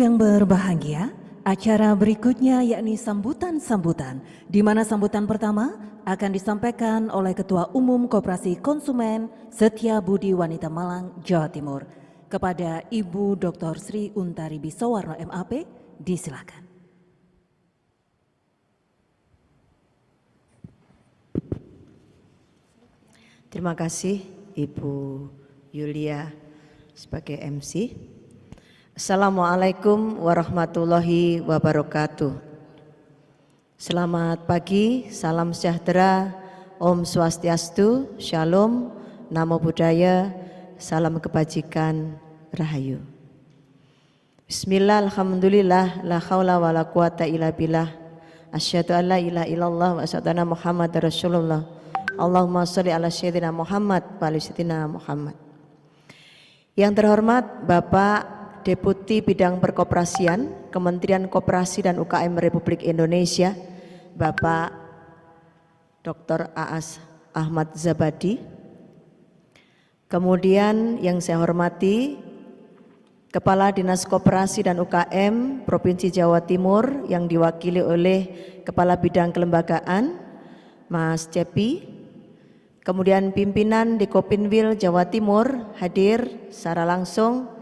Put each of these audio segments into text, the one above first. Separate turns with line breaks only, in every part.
yang berbahagia, acara berikutnya yakni sambutan-sambutan, di mana sambutan pertama akan disampaikan oleh Ketua Umum Koperasi Konsumen Setia Budi Wanita Malang, Jawa Timur. Kepada Ibu Dr. Sri Untari Bisowarno MAP, disilakan.
Terima kasih Ibu Yulia sebagai MC. Assalamualaikum warahmatullahi wabarakatuh. Selamat pagi, salam sejahtera, Om Swastiastu, Shalom, Namo Buddhaya, salam kebajikan, Rahayu. Bismillah, alhamdulillah, la haula wa la quwata illa billah. Asyhadu an la ilaha illallah wa asyhadu anna Muhammadar Rasulullah. Allahumma sholli ala sayyidina Muhammad wa ala sayyidina Muhammad. Yang terhormat Bapak Deputi Bidang Perkoperasian Kementerian Koperasi dan UKM Republik Indonesia, Bapak Dr. Aas Ahmad Zabadi. Kemudian yang saya hormati Kepala Dinas Koperasi dan UKM Provinsi Jawa Timur yang diwakili oleh Kepala Bidang Kelembagaan Mas Cepi. Kemudian pimpinan Dikopinwil Jawa Timur hadir secara langsung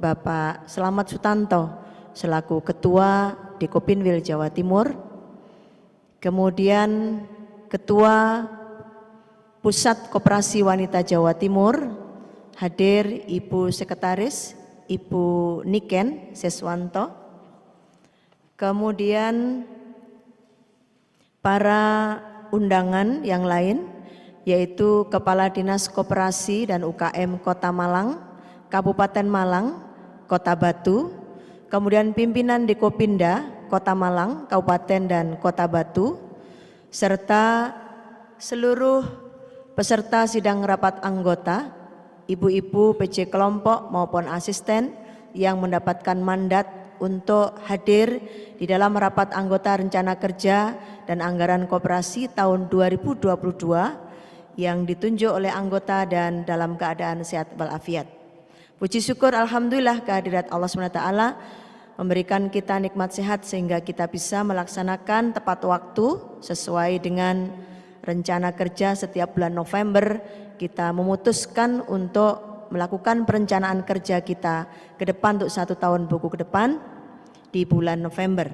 Bapak Selamat Sutanto selaku Ketua Dikopinwil Jawa Timur. Kemudian Ketua Pusat Koperasi Wanita Jawa Timur hadir Ibu Sekretaris Ibu Niken Seswanto. Kemudian para undangan yang lain yaitu Kepala Dinas Koperasi dan UKM Kota Malang, Kabupaten Malang, Kota Batu, kemudian pimpinan Dikopinda Kota Malang, Kabupaten dan Kota Batu, serta seluruh peserta sidang rapat anggota, ibu-ibu PC kelompok maupun asisten yang mendapatkan mandat untuk hadir di dalam rapat anggota rencana kerja dan anggaran koperasi tahun 2022 yang ditunjuk oleh anggota dan dalam keadaan sehat walafiat. Puji syukur alhamdulillah kehadirat Allah SWT memberikan kita nikmat sehat sehingga kita bisa melaksanakan tepat waktu sesuai dengan rencana kerja. Setiap bulan November kita memutuskan untuk melakukan perencanaan kerja kita ke depan untuk 1 tahun buku ke depan di bulan November.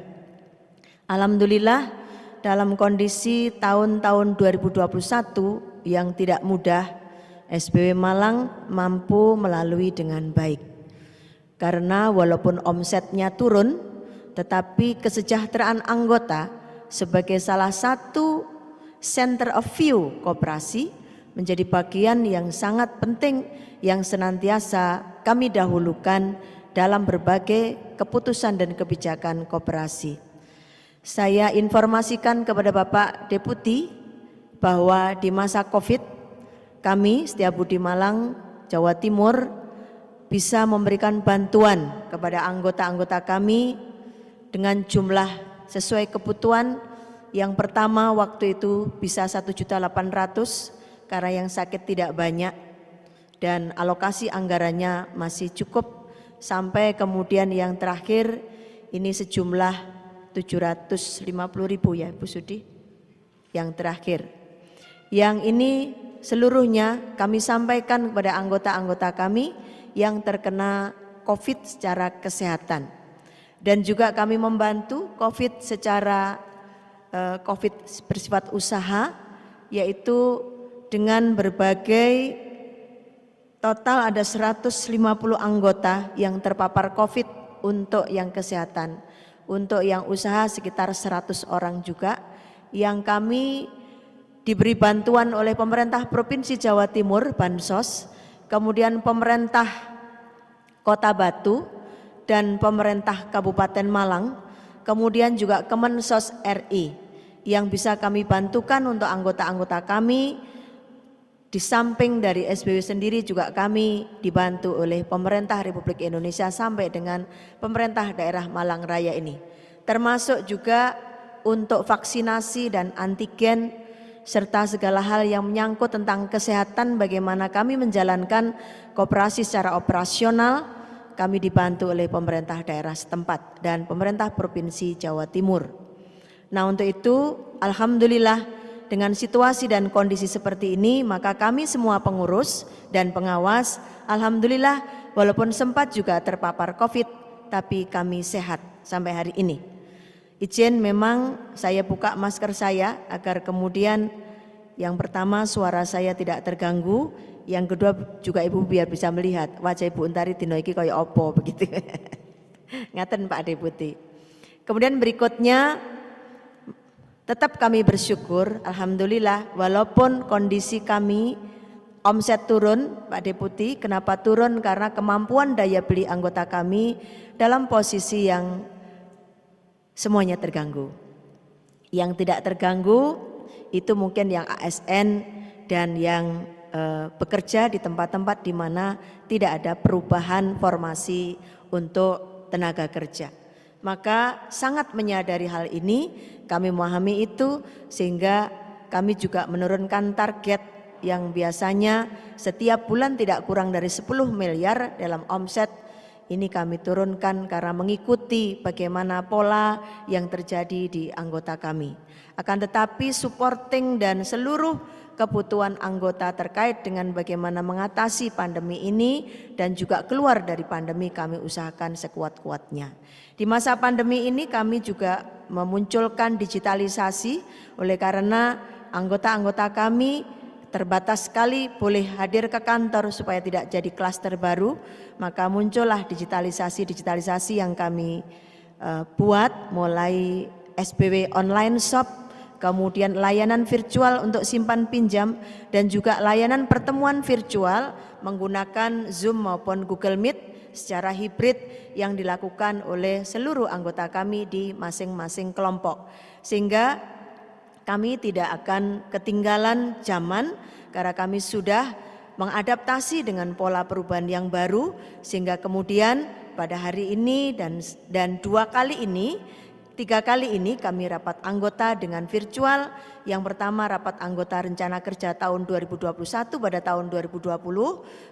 Alhamdulillah dalam kondisi tahun-tahun 2021 yang tidak mudah, SBW Malang mampu melalui dengan baik. Karena walaupun omsetnya turun, tetapi kesejahteraan anggota sebagai salah satu center of view koperasi menjadi bagian yang sangat penting yang senantiasa kami dahulukan dalam berbagai keputusan dan kebijakan koperasi. Saya informasikan kepada Bapak Deputi bahwa di masa Covid kami Setia Budi Malang Jawa Timur bisa memberikan bantuan kepada anggota-anggota kami dengan jumlah sesuai kebutuhan. Yang pertama waktu itu bisa 1.800.000 karena yang sakit tidak banyak dan alokasi anggarannya masih cukup, sampai kemudian yang terakhir ini sejumlah 750.000 ya Bu Sudi yang terakhir. Yang ini seluruhnya kami sampaikan kepada anggota-anggota kami yang terkena COVID secara kesehatan. Dan juga kami membantu COVID secara COVID bersifat usaha, yaitu dengan berbagai total ada 150 anggota yang terpapar COVID untuk yang kesehatan. Untuk yang usaha sekitar 100 orang juga yang kami diberi bantuan oleh pemerintah Provinsi Jawa Timur, Bansos, kemudian pemerintah Kota Batu dan pemerintah Kabupaten Malang, kemudian juga Kemensos RI yang bisa kami bantukan untuk anggota-anggota kami. Di samping dari SBW sendiri juga kami dibantu oleh pemerintah Republik Indonesia sampai dengan pemerintah daerah Malang Raya ini. Termasuk juga untuk vaksinasi dan antigen serta segala hal yang menyangkut tentang kesehatan, bagaimana kami menjalankan koperasi secara operasional, kami dibantu oleh pemerintah daerah setempat dan pemerintah Provinsi Jawa Timur. Nah, untuk itu alhamdulillah dengan situasi dan kondisi seperti ini, maka kami semua pengurus dan pengawas alhamdulillah walaupun sempat juga terpapar COVID, tapi kami sehat sampai hari ini. Izin memang saya buka masker saya agar kemudian yang pertama suara saya tidak terganggu, yang kedua juga Ibu biar bisa melihat wajah Ibu Untari dino iki kaya apa begitu. Ngaten Pak Deputi. Kemudian berikutnya tetap kami bersyukur alhamdulillah walaupun kondisi kami omset turun Pak Deputi. Kenapa turun? Karena kemampuan daya beli anggota kami dalam posisi yang semuanya terganggu. Yang tidak terganggu itu mungkin yang ASN dan yang bekerja di tempat-tempat di mana tidak ada perubahan formasi untuk tenaga kerja. Maka sangat menyadari hal ini, kami memahami itu sehingga kami juga menurunkan target yang biasanya setiap bulan tidak kurang dari 10 miliar dalam omset. Ini kami turunkan karena mengikuti bagaimana pola yang terjadi di anggota kami. Akan tetapi supporting dan seluruh kebutuhan anggota terkait dengan bagaimana mengatasi pandemi ini dan juga keluar dari pandemi kami usahakan sekuat-kuatnya. Di masa pandemi ini kami juga memunculkan digitalisasi oleh karena anggota-anggota kami terbatas sekali boleh hadir ke kantor supaya tidak jadi klaster baru, maka muncullah digitalisasi yang kami buat mulai SBW online shop, kemudian layanan virtual untuk simpan pinjam dan juga layanan pertemuan virtual menggunakan Zoom maupun Google Meet secara hibrid yang dilakukan oleh seluruh anggota kami di masing-masing kelompok. Sehingga kami tidak akan ketinggalan zaman karena kami sudah mengadaptasi dengan pola perubahan yang baru sehingga kemudian pada hari ini dan 3 kali ini kami rapat anggota dengan virtual. Yang pertama rapat anggota rencana kerja tahun 2021 pada tahun 2020,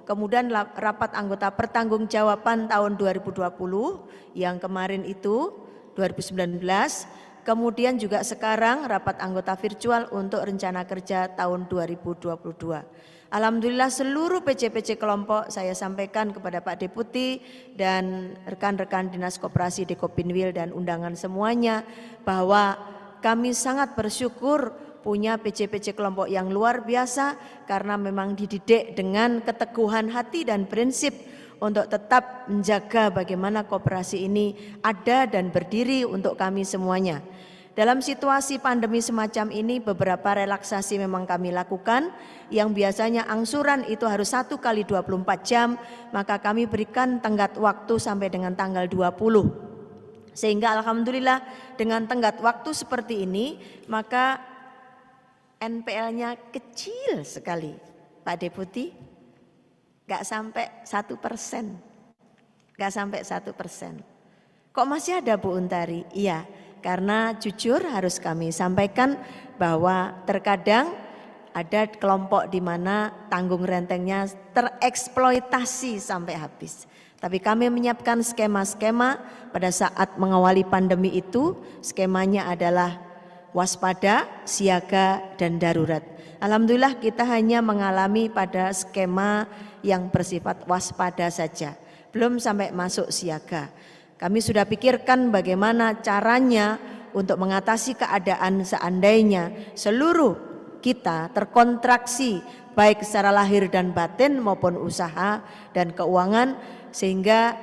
kemudian rapat anggota pertanggungjawaban tahun 2020 yang kemarin itu 2019. Kemudian juga sekarang rapat anggota virtual untuk rencana kerja tahun 2022. Alhamdulillah seluruh PC-PC kelompok saya sampaikan kepada Pak Deputi dan rekan-rekan Dinas Koperasi Dekopinwil dan undangan semuanya bahwa kami sangat bersyukur punya PC-PC kelompok yang luar biasa karena memang dididik dengan keteguhan hati dan prinsip untuk tetap menjaga bagaimana koperasi ini ada dan berdiri untuk kami semuanya. Dalam situasi pandemi semacam ini beberapa relaksasi memang kami lakukan, yang biasanya angsuran itu harus 1 kali 24 jam, maka kami berikan tenggat waktu sampai dengan tanggal 20. Sehingga alhamdulillah dengan tenggat waktu seperti ini maka NPL-nya kecil sekali Pak Deputi, gak sampai 1%, gak sampai 1%. Kok masih ada Bu Untari? Iya. Karena jujur harus kami sampaikan bahwa terkadang ada kelompok di mana tanggung rentengnya tereksploitasi sampai habis. Tapi kami menyiapkan skema-skema pada saat mengawali pandemi itu, skemanya adalah waspada, siaga, dan darurat. Alhamdulillah kita hanya mengalami pada skema yang bersifat waspada saja, belum sampai masuk siaga. Kami sudah pikirkan bagaimana caranya untuk mengatasi keadaan seandainya seluruh kita terkontraksi baik secara lahir dan batin maupun usaha dan keuangan, sehingga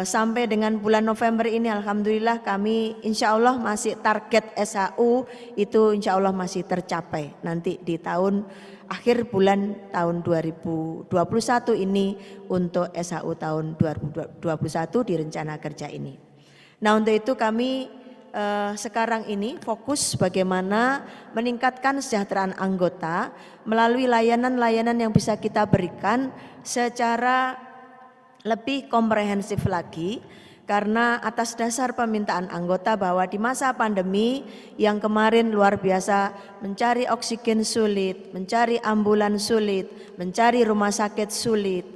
sampai dengan bulan November ini alhamdulillah kami insya Allah masih target SHU itu insya Allah masih tercapai nanti di tahun akhir bulan tahun 2021 ini untuk SHU tahun 2021 di rencana kerja ini. Nah untuk itu kami sekarang ini fokus bagaimana meningkatkan kesejahteraan anggota melalui layanan-layanan yang bisa kita berikan secara lebih komprehensif lagi. Karena atas dasar permintaan anggota bahwa di masa pandemi yang kemarin luar biasa mencari oksigen sulit, mencari ambulan sulit, mencari rumah sakit sulit,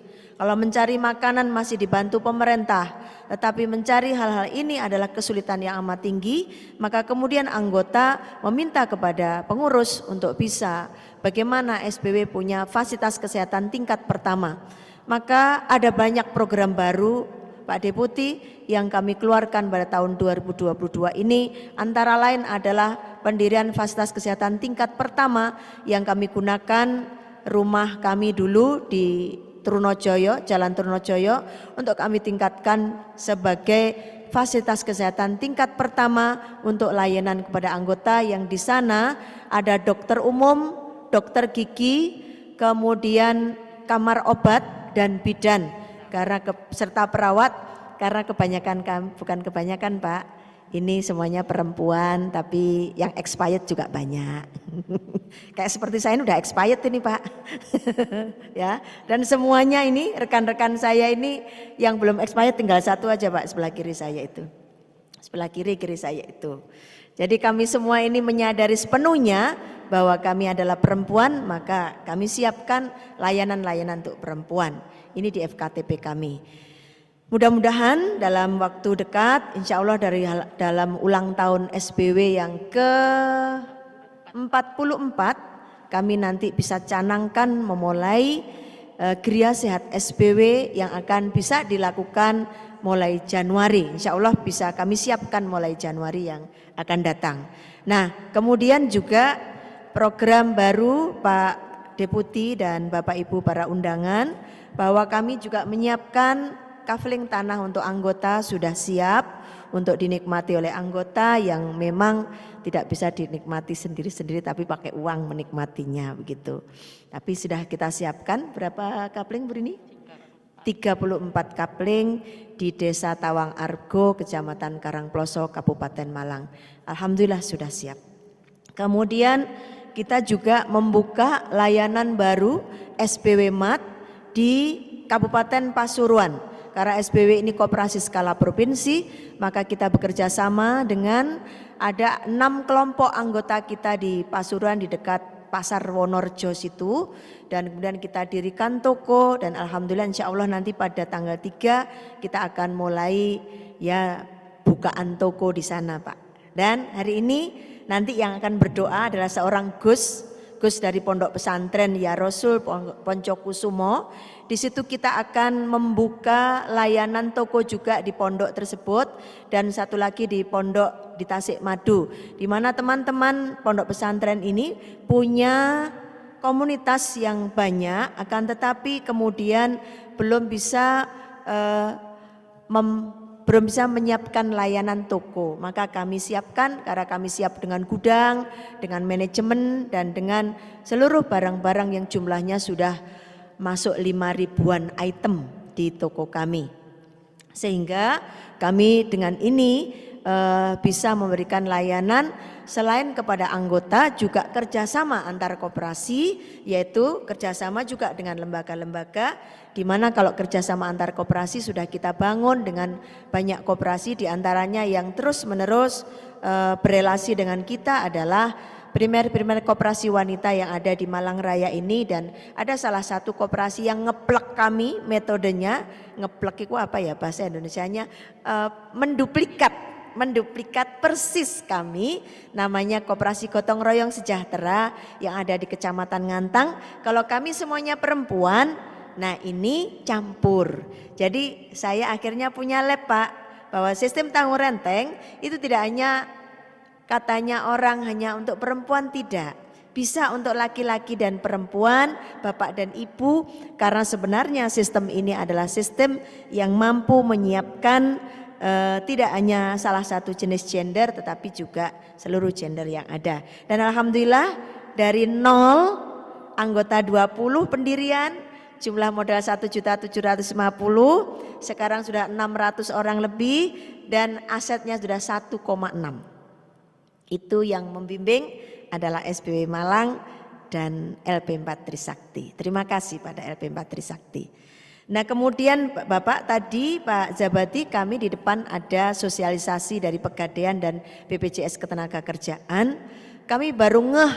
Kalau mencari makanan masih dibantu pemerintah, tetapi mencari hal-hal ini adalah kesulitan yang amat tinggi, maka kemudian anggota meminta kepada pengurus untuk bisa bagaimana SPW punya fasilitas kesehatan tingkat pertama. Maka ada banyak program baru Pak Deputi yang kami keluarkan pada tahun 2022 ini, antara lain adalah pendirian fasilitas kesehatan tingkat pertama yang kami gunakan rumah kami dulu di Trunojoyo, Jalan Trunojoyo, untuk kami tingkatkan sebagai fasilitas kesehatan tingkat pertama untuk layanan kepada anggota, yang di sana ada dokter umum, dokter gigi, kemudian kamar obat dan bidan, serta perawat, karena bukan kebanyakan Pak, ini semuanya perempuan tapi yang expired juga banyak. Kayak seperti saya ini udah expired ini Pak. Ya, dan semuanya ini rekan-rekan saya ini yang belum expired tinggal satu aja Pak, sebelah kiri saya itu. Sebelah kiri saya itu. Jadi kami semua ini menyadari sepenuhnya bahwa kami adalah perempuan, maka kami siapkan layanan-layanan untuk perempuan. Ini di FKTP kami. Mudah-mudahan dalam waktu dekat, insya Allah dalam ulang tahun SPW yang ke-44, kami nanti bisa canangkan memulai Gria Sehat SPW yang akan bisa dilakukan mulai Januari. Insya Allah bisa kami siapkan mulai Januari yang akan datang. Nah, kemudian juga program baru Pak Deputi dan Bapak Ibu para undangan, bahwa kami juga menyiapkan kaveling tanah untuk anggota sudah siap untuk dinikmati oleh anggota yang memang tidak bisa dinikmati sendiri-sendiri tapi pakai uang menikmatinya begitu. Tapi sudah kita siapkan berapa kaveling Bu Rini? 34 kaveling di Desa Tawang Argo, Kecamatan Karangploso, Kabupaten Malang. Alhamdulillah sudah siap. Kemudian kita juga membuka layanan baru SPW MAT di Kabupaten Pasuruan. Karena SPW ini koperasi skala provinsi, maka kita bekerja sama dengan ada 6 kelompok anggota kita di Pasuruan di dekat Pasar Wonorejo situ, dan kemudian kita dirikan toko, dan alhamdulillah insya Allah nanti pada tanggal 3 kita akan mulai ya bukaan toko di sana Pak. Dan hari ini nanti yang akan berdoa adalah seorang Gus dari Pondok Pesantren Ya Rasul Poncokusumo. Di situ kita akan membuka layanan toko juga di pondok tersebut, dan satu lagi di pondok di Tasikmadu, di mana teman-teman pondok pesantren ini punya komunitas yang banyak, akan tetapi kemudian belum bisa menyiapkan layanan toko. Maka kami siapkan, karena kami siap dengan gudang, dengan manajemen, dan dengan seluruh barang-barang yang jumlahnya sudah masuk 5.000-an item di toko kami. Sehingga kami dengan ini bisa memberikan layanan selain kepada anggota, juga kerjasama antar koperasi, yaitu kerjasama juga dengan lembaga-lembaga, di mana kalau kerjasama antar koperasi sudah kita bangun dengan banyak koperasi, diantaranya yang terus-menerus berelasi dengan kita adalah primer koperasi wanita yang ada di Malang Raya ini. Dan ada salah satu koperasi yang ngeplek kami, metodenya ngeplek itu apa ya bahasa Indonesianya, menduplikat persis kami, namanya Koperasi Gotong Royong Sejahtera yang ada di Kecamatan Ngantang. Kalau kami semuanya perempuan, nah ini campur. Jadi saya akhirnya punya lab Pak, bahwa sistem tanggung renteng itu tidak hanya katanya orang hanya untuk perempuan, tidak. Bisa untuk laki-laki dan perempuan, bapak dan ibu, karena sebenarnya sistem ini adalah sistem yang mampu menyiapkan tidak hanya salah satu jenis gender, tetapi juga seluruh gender yang ada. Dan alhamdulillah dari 0 anggota 20 pendirian, jumlah modal 1.750.000, sekarang sudah 600 orang lebih, dan asetnya sudah 1,6. Itu yang membimbing adalah SPW Malang dan LP4 Trisakti. Terima kasih pada LP4 Trisakti. Nah kemudian Bapak tadi Pak Zabati, kami di depan ada sosialisasi dari Pegadaian dan BPJS Ketenagakerjaan. Kami baru ngeh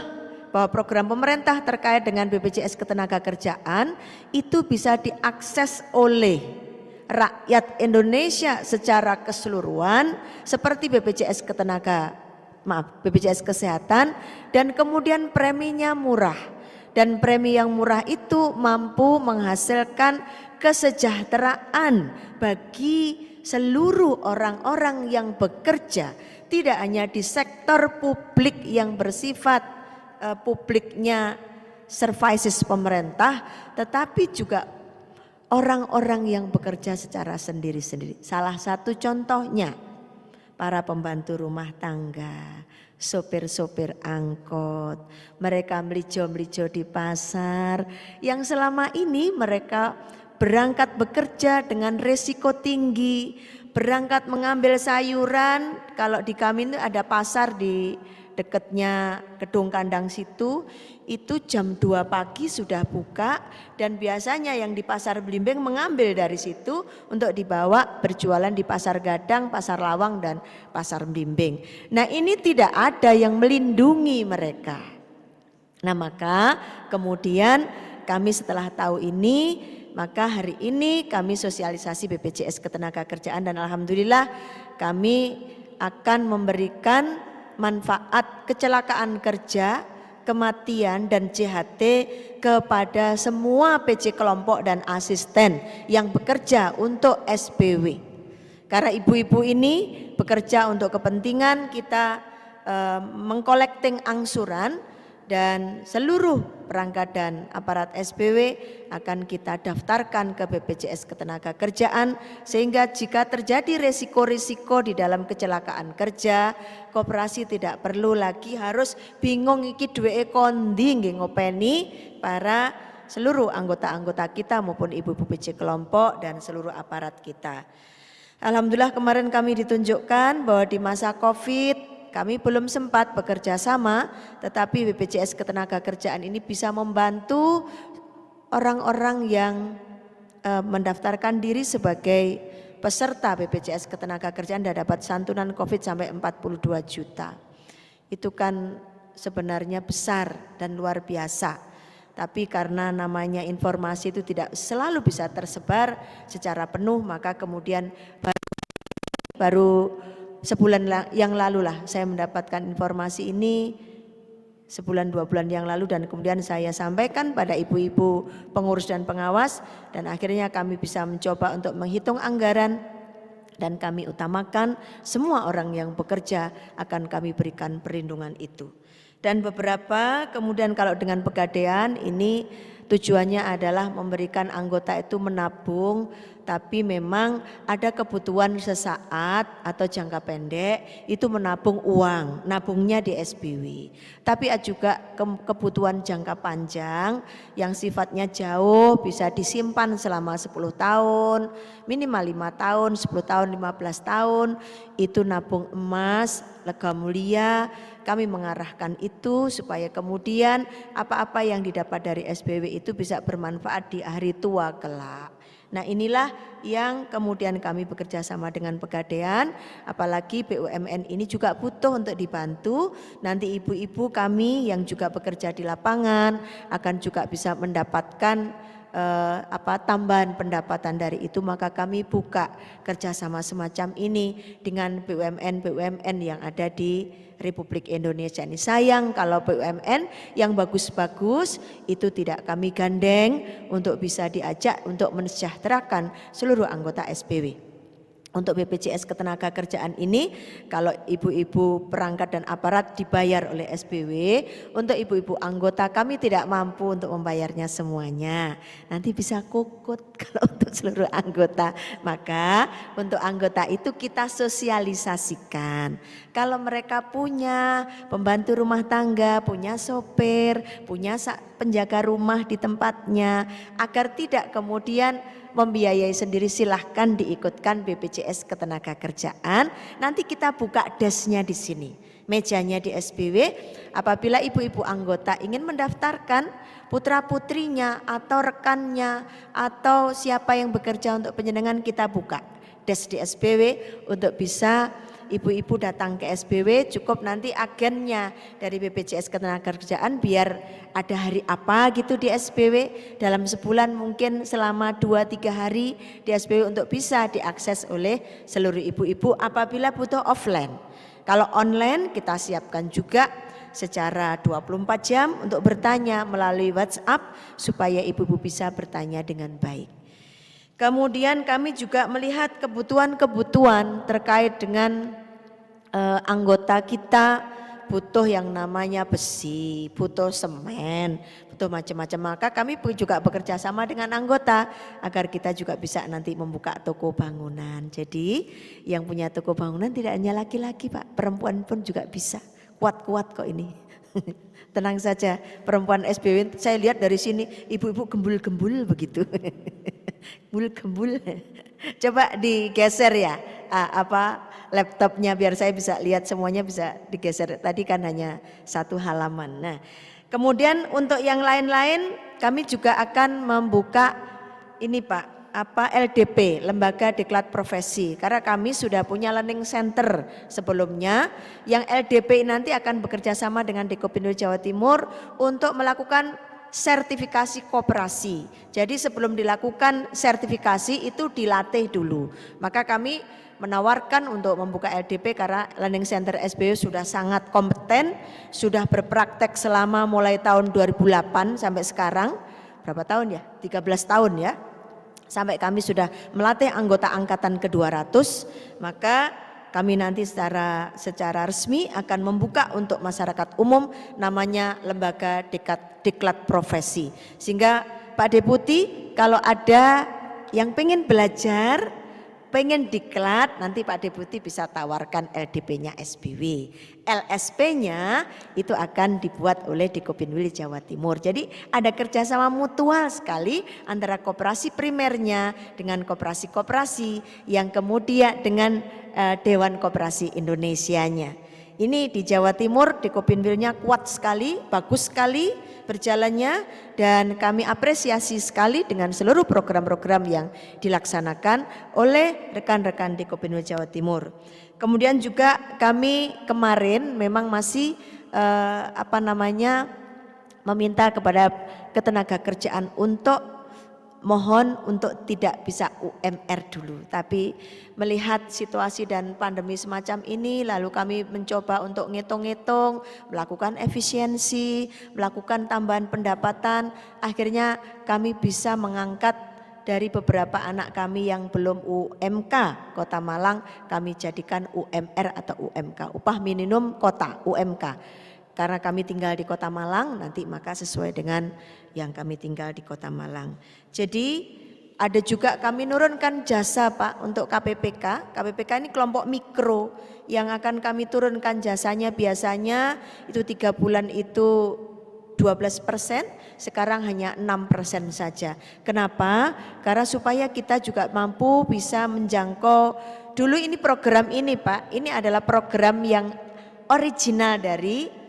bahwa program pemerintah terkait dengan BPJS Ketenagakerjaan itu bisa diakses oleh rakyat Indonesia secara keseluruhan seperti BPJS Kesehatan, dan kemudian preminya murah, dan premi yang murah itu mampu menghasilkan kesejahteraan bagi seluruh orang-orang yang bekerja, tidak hanya di sektor publik yang bersifat publiknya services pemerintah, tetapi juga orang-orang yang bekerja secara sendiri-sendiri. Salah satu contohnya para pembantu rumah tangga, sopir-sopir angkot, mereka melijo-melijo di pasar, yang selama ini mereka berangkat bekerja dengan resiko tinggi, berangkat mengambil sayuran. Kalau di kami itu ada pasar di dekatnya Gedung Kandang situ, itu jam 2 pagi sudah buka, dan biasanya yang di Pasar Blimbing mengambil dari situ untuk dibawa berjualan di Pasar Gadang, Pasar Lawang, dan Pasar Blimbing. Nah, ini tidak ada yang melindungi mereka. Nah, maka kemudian kami setelah tahu ini, maka hari ini kami sosialisasi BPJS Ketenagakerjaan, dan alhamdulillah kami akan memberikan manfaat kecelakaan kerja, kematian, dan JHT kepada semua PJ kelompok dan asisten yang bekerja untuk SPW. Karena ibu-ibu ini bekerja untuk kepentingan kita mengkolekting angsuran, dan seluruh perangkat dan aparat SPW akan kita daftarkan ke BPJS Ketenagakerjaan, sehingga jika terjadi resiko-risiko di dalam kecelakaan kerja, koperasi tidak perlu lagi harus bingung iki duweke kondi nggih ngopeni para seluruh anggota-anggota kita maupun ibu-ibu PJ kelompok dan seluruh aparat kita. Alhamdulillah kemarin kami ditunjukkan bahwa di masa Covid kami belum sempat bekerja sama, tetapi BPJS Ketenagakerjaan ini bisa membantu orang-orang yang mendaftarkan diri sebagai peserta BPJS Ketenagakerjaan dan dapat santunan Covid sampai 42 juta. Itu kan sebenarnya besar dan luar biasa. Tapi karena namanya informasi itu tidak selalu bisa tersebar secara penuh, maka kemudian baru sebulan yang lalu lah saya mendapatkan informasi ini, sebulan 2 bulan yang lalu, dan kemudian saya sampaikan pada ibu-ibu pengurus dan pengawas, dan akhirnya kami bisa mencoba untuk menghitung anggaran, dan kami utamakan semua orang yang bekerja akan kami berikan perlindungan itu. Dan beberapa kemudian kalau dengan Pegadaian ini tujuannya adalah memberikan anggota itu menabung, tapi memang ada kebutuhan sesaat atau jangka pendek itu menabung uang, nabungnya di SPW. Tapi juga kebutuhan jangka panjang yang sifatnya jauh, bisa disimpan selama 10 tahun, minimal 5 tahun, 10 tahun, 15 tahun, itu nabung emas, logam mulia. Kami mengarahkan itu supaya kemudian apa-apa yang didapat dari SPW itu bisa bermanfaat di hari tua kelak. Nah, inilah yang kemudian kami bekerja sama dengan Pegadaian, apalagi BUMN ini juga butuh untuk dibantu. Nanti ibu-ibu kami yang juga bekerja di lapangan akan juga bisa mendapatkan tambahan pendapatan dari itu, maka kami buka kerjasama semacam ini dengan BUMN yang ada di Republik Indonesia ini. Sayang kalau BUMN yang bagus-bagus itu tidak kami gandeng untuk bisa diajak untuk mensejahterakan seluruh anggota SPW. Untuk BPJS Ketenagakerjaan ini kalau ibu-ibu perangkat dan aparat dibayar oleh SPW, untuk ibu-ibu anggota kami tidak mampu untuk membayarnya semuanya. Nanti bisa kukut kalau untuk seluruh anggota. Maka untuk anggota itu kita sosialisasikan. Kalau mereka punya pembantu rumah tangga, punya sopir, punya penjaga rumah di tempatnya, agar tidak kemudian membiayai sendiri, silahkan diikutkan BPJS Ketenagakerjaan. Nanti kita buka desnya di sini, mejanya di SPW. Apabila ibu-ibu anggota ingin mendaftarkan putra-putrinya atau rekannya atau siapa yang bekerja untuk penjenengan, kita buka des di SPW untuk bisa ibu-ibu datang ke SBW, cukup nanti agennya dari BPJS Ketenagakerjaan biar ada hari apa gitu di SBW, dalam sebulan mungkin selama 2-3 hari di SBW untuk bisa diakses oleh seluruh ibu-ibu apabila butuh offline. Kalau online kita siapkan juga secara 24 jam untuk bertanya melalui WhatsApp supaya ibu-ibu bisa bertanya dengan baik. Kemudian kami juga melihat kebutuhan-kebutuhan terkait dengan anggota kita butuh yang namanya besi, butuh semen, butuh macam-macam. Maka kami juga bekerja sama dengan anggota agar kita juga bisa nanti membuka toko bangunan. Jadi yang punya toko bangunan tidak hanya laki-laki Pak, perempuan pun juga bisa. Kuat-kuat kok ini. Tenang saja, perempuan SBW saya lihat dari sini ibu-ibu gembul-gembul begitu. Gembul-gembul. Coba digeser ya laptopnya biar saya bisa lihat semuanya, bisa digeser. Tadi kan hanya satu halaman. Nah, kemudian untuk yang lain-lain kami juga akan membuka ini Pak, LDP, Lembaga Diklat Profesi. Karena kami sudah punya learning center sebelumnya, yang LDP nanti akan bekerja sama dengan Dekopindu Jawa Timur untuk melakukan sertifikasi koperasi. Jadi sebelum dilakukan sertifikasi itu dilatih dulu. Maka kami menawarkan untuk membuka LDP karena Learning Center SBW sudah sangat kompeten, sudah berpraktek selama mulai tahun 2008 sampai sekarang. Berapa tahun ya? 13 tahun ya. Sampai kami sudah melatih anggota angkatan ke-200, maka kami nanti secara resmi akan membuka untuk masyarakat umum namanya Lembaga Diklat Profesi. Sehingga Pak Deputi kalau ada yang pengen belajar, pengen diklat, nanti Pak Deputi bisa tawarkan LDP-nya SBW. LSP-nya itu akan dibuat oleh Dekopindu Jawa Timur. Jadi ada kerjasama mutual sekali antara koperasi primernya dengan koperasi-koperasi yang kemudian dengan Dewan Koperasi Indonesianya. Ini di Jawa Timur Dekopindu-nya kuat sekali, bagus sekali berjalannya, dan kami apresiasi sekali dengan seluruh program-program yang dilaksanakan oleh rekan-rekan Dekopindu Jawa Timur. Kemudian juga kami kemarin memang masih meminta kepada Ketenagakerjaan untuk mohon untuk tidak bisa UMR dulu, tapi melihat situasi dan pandemi semacam ini, lalu kami mencoba untuk ngitung-ngitung, melakukan efisiensi, melakukan tambahan pendapatan, akhirnya kami bisa mengangkat dari beberapa anak kami yang belum UMK Kota Malang, kami jadikan UMR atau UMK, upah minimum kota, UMK. Karena kami tinggal di Kota Malang, nanti maka sesuai dengan yang kami tinggal di Kota Malang. Jadi ada juga kami nurunkan jasa Pak untuk KPPK. KPPK ini kelompok mikro yang akan kami turunkan jasanya, biasanya itu 3 bulan itu 12%, sekarang hanya 6% saja. Kenapa? Karena supaya kita juga mampu bisa menjangkau. Dulu ini program ini Pak, ini adalah program yang original dari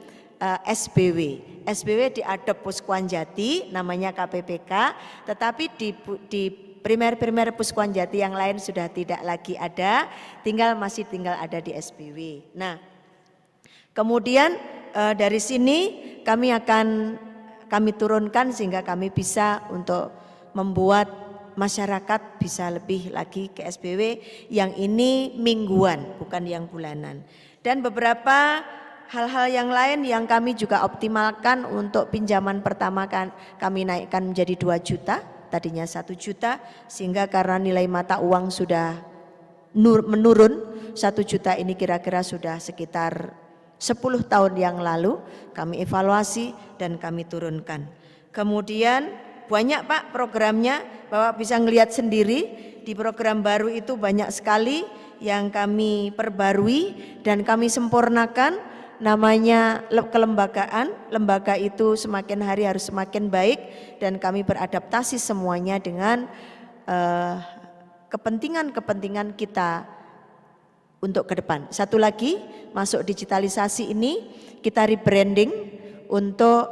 SBW. SBW diadop Puskuan Jati namanya KPPK, tetapi di primer Puskuan Jati yang lain sudah tidak lagi ada, masih tinggal ada di SBW. Nah, kemudian dari sini kami turunkan sehingga kami bisa untuk membuat masyarakat bisa lebih lagi ke SBW yang ini mingguan bukan yang bulanan. Dan beberapa hal-hal yang lain yang kami juga optimalkan untuk pinjaman pertama kami naikkan menjadi 2 juta, tadinya 1 juta, sehingga karena nilai mata uang sudah menurun, 1 juta ini kira-kira sudah sekitar 10 tahun yang lalu kami evaluasi dan kami turunkan. Kemudian banyak Pak programnya, Bapak bisa ngelihat sendiri di program baru itu banyak sekali yang kami perbarui dan kami sempurnakan. Namanya kelembagaan, lembaga itu semakin hari harus semakin baik dan kami beradaptasi semuanya dengan kepentingan-kepentingan kita untuk ke depan. Satu lagi, masuk digitalisasi ini kita rebranding untuk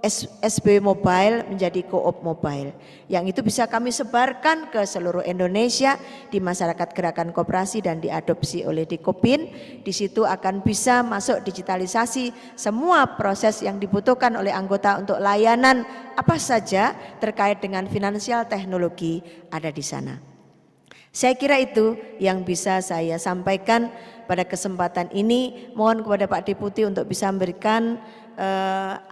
SBW Mobile menjadi Co-op Mobile, yang itu bisa kami sebarkan ke seluruh Indonesia di masyarakat gerakan koperasi dan diadopsi oleh Dikopin. Di situ akan bisa masuk digitalisasi semua proses yang dibutuhkan oleh anggota untuk layanan apa saja terkait dengan finansial teknologi ada di sana. Saya kira itu yang bisa saya sampaikan pada kesempatan ini. Mohon kepada Pak Deputi untuk bisa memberikan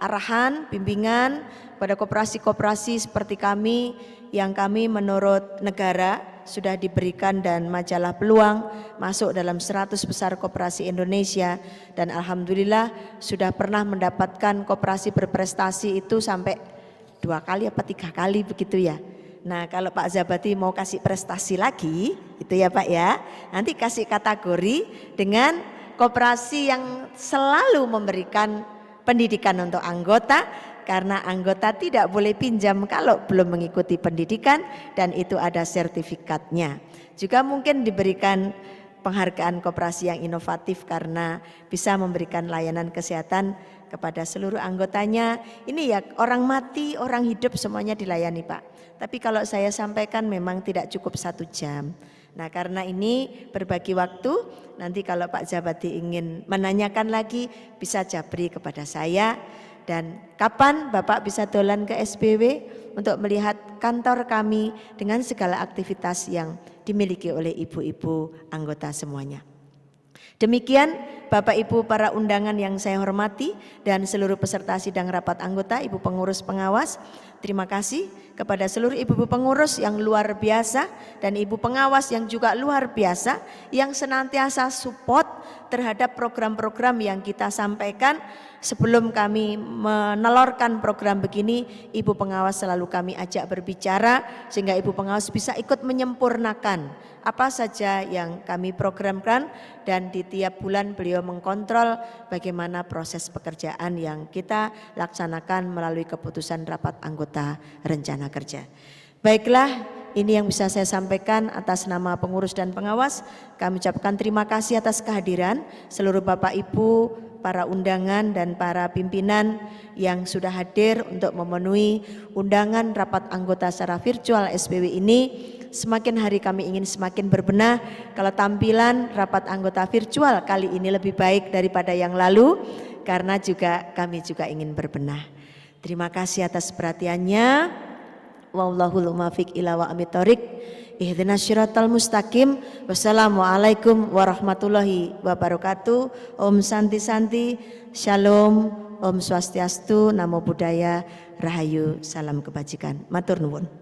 arahan, bimbingan pada koperasi-koperasi seperti kami yang kami menurut negara sudah diberikan dan majalah Peluang masuk dalam 100 besar koperasi Indonesia, dan alhamdulillah sudah pernah mendapatkan koperasi berprestasi itu sampai 2 kali apa 3 kali begitu ya. Nah, kalau Pak Zabati mau kasih prestasi lagi itu ya Pak ya, nanti kasih kategori dengan koperasi yang selalu memberikan pendidikan untuk anggota, karena anggota tidak boleh pinjam kalau belum mengikuti pendidikan dan itu ada sertifikatnya. Juga mungkin diberikan penghargaan koperasi yang inovatif karena bisa memberikan layanan kesehatan kepada seluruh anggotanya. Ini ya, orang mati, orang hidup semuanya dilayani Pak. Tapi kalau saya sampaikan memang tidak cukup 1 jam. Nah, karena ini berbagi waktu, nanti kalau Pak Zabati ingin menanyakan lagi bisa japri kepada saya. Dan kapan Bapak bisa dolan ke SBW untuk melihat kantor kami dengan segala aktivitas yang dimiliki oleh ibu-ibu anggota semuanya. Demikian Bapak Ibu para undangan yang saya hormati dan seluruh peserta sidang rapat anggota, Ibu pengurus pengawas. Terima kasih kepada seluruh ibu-ibu pengurus yang luar biasa dan ibu pengawas yang juga luar biasa yang senantiasa support terhadap program-program yang kita sampaikan. Sebelum kami menelorkan program begini, ibu pengawas selalu kami ajak berbicara sehingga ibu pengawas bisa ikut menyempurnakan apa saja yang kami programkan, dan di tiap bulan beliau mengkontrol bagaimana proses pekerjaan yang kita laksanakan melalui keputusan rapat anggota rencana kerja. Baiklah, ini yang bisa saya sampaikan atas nama pengurus dan pengawas. Kami ucapkan terima kasih atas kehadiran seluruh Bapak Ibu, para undangan dan para pimpinan yang sudah hadir untuk memenuhi undangan rapat anggota secara virtual SBW ini. Semakin hari kami ingin semakin berbenah. Kalau tampilan rapat anggota virtual kali ini lebih baik daripada yang lalu, karena juga kami juga ingin berbenah. Terima kasih atas perhatiannya. Wallahul muwaffiq ila aqwamit thoriq. Ihdinas syiratal mustaqim. Wassalamualaikum warahmatullahi wabarakatuh. Om Santi Santi, Shalom, Om Swastiastu, Namo Buddhaya, Rahayu, salam kebajikan. Matur nuwun.